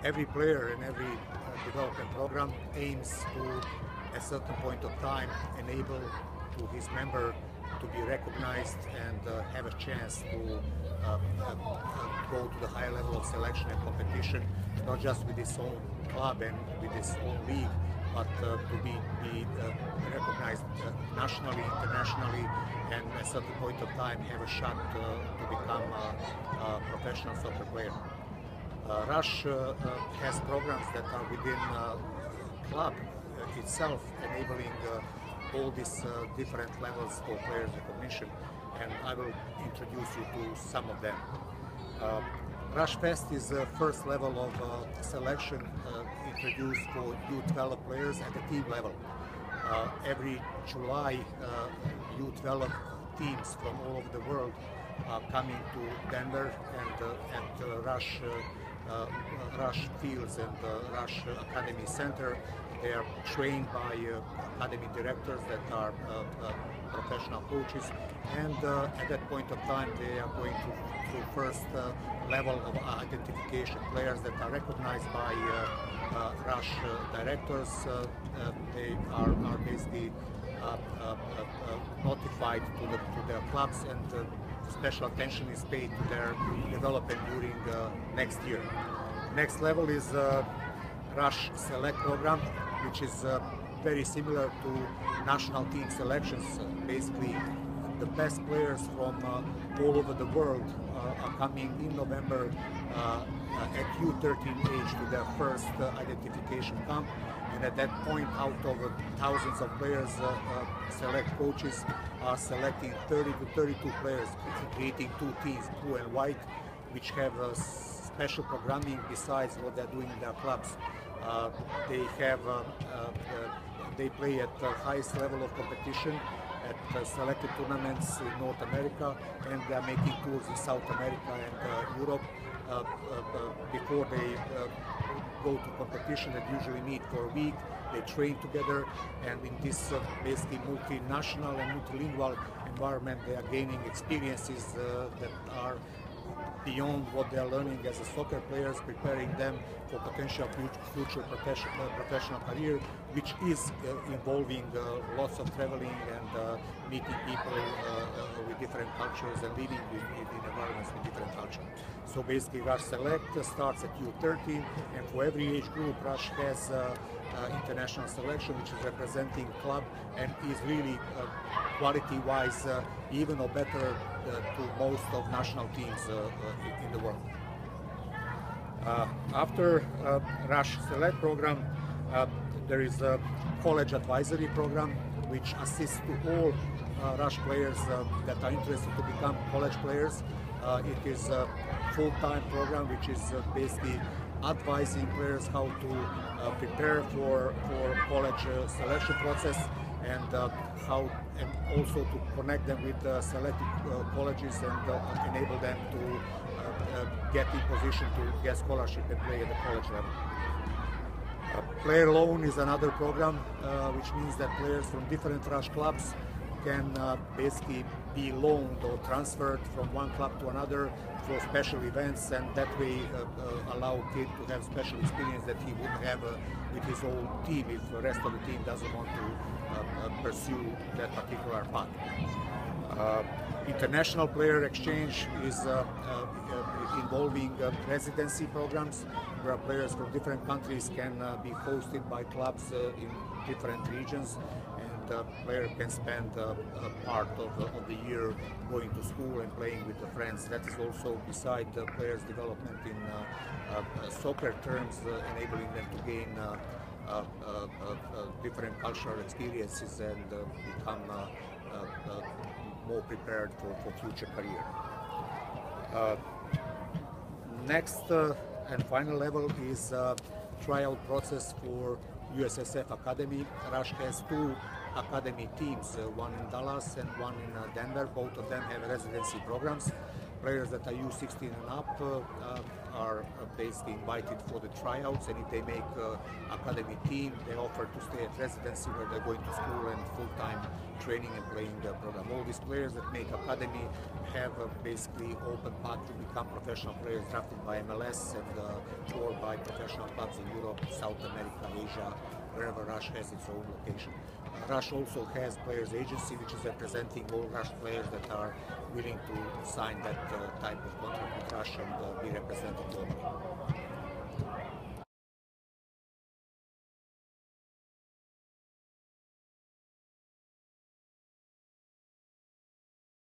every player and every development program aims to, at a certain point of time, enable to his member to be recognized and have a chance to go to the higher level of selection and competition, not just with his own club and with his own league, but to be recognized nationally, internationally, and at a certain point of time have a shot to become a professional soccer player. Rush has programs that are within club itself, enabling all these different levels for players recognition, and I will introduce you to some of them. Rush Fest is the first level of selection introduced for U12 players at the team level. Every July, U12 teams from all over the world are coming to Denver and at Rush Fields and Rush Academy Center. They are trained by academy directors that are professional coaches, and at that point of time they are going through first level of identification. Players that are recognized by Rush directors, they are basically notified to their clubs, and special attention is paid to their development during next year. Next level is Rush Select program, which is very similar to national team selections. Basically, the best players from all over the world are coming in November at U13 age to their first identification camp, and at that point, out of thousands of players, select coaches are selecting 30 to 32 players, creating two teams, blue and white, which have special programming besides what they're doing in their clubs. They play at the highest level of competition at selected tournaments in North America, and they are making tours in South America and Europe. Before they go to competition, they usually meet for a week. They train together, and in this basically multinational and multilingual environment, they are gaining experiences that are beyond what they are learning as a soccer players, preparing them for potential future professional career, which is involving lots of traveling and meeting people with different cultures and living in environments with different culture. So basically Rush Select starts at U13, and for every age group Rush has international selection, which is representing club and is really quality-wise even or better to most of national teams in the world. After Rush Select program, there is a college advisory program which assists to all Rush players that are interested to become college players. It is a full-time program which is basically advising players how to prepare for college selection process, and also to connect them with selected colleges and enable them to get in position to get scholarship and play at the college level. Player loan is another program, which means that players from different Rush clubs can basically be loaned or transferred from one club to another for special events, and that way allow a kid to have special experience that he wouldn't have with his own team if the rest of the team doesn't want to pursue that particular path. International player exchange is involving residency programs where players from different countries can be hosted by clubs in different regions, and a player can spend a part of the year going to school and playing with the friends. That is also beside the players' development in soccer terms, enabling them to gain different cultural experiences and become more prepared for future career. Next and final level is tryout process for USSF Academy. Rush has two academy teams, one in Dallas and one in Denver. Both of them have residency programs. Players that are U16 and up are basically invited for the tryouts, and if they make academy team, they offer to stay at residency where they're going to school and full-time training and playing the program. All these players that make academy have basically open path to become professional players drafted by MLS and or by professional clubs in Europe, South America, Asia, wherever Rush has its own location. Rush also has players agency, which is representing all Rush players that are willing to sign that type of contract with Rush and be represented globally.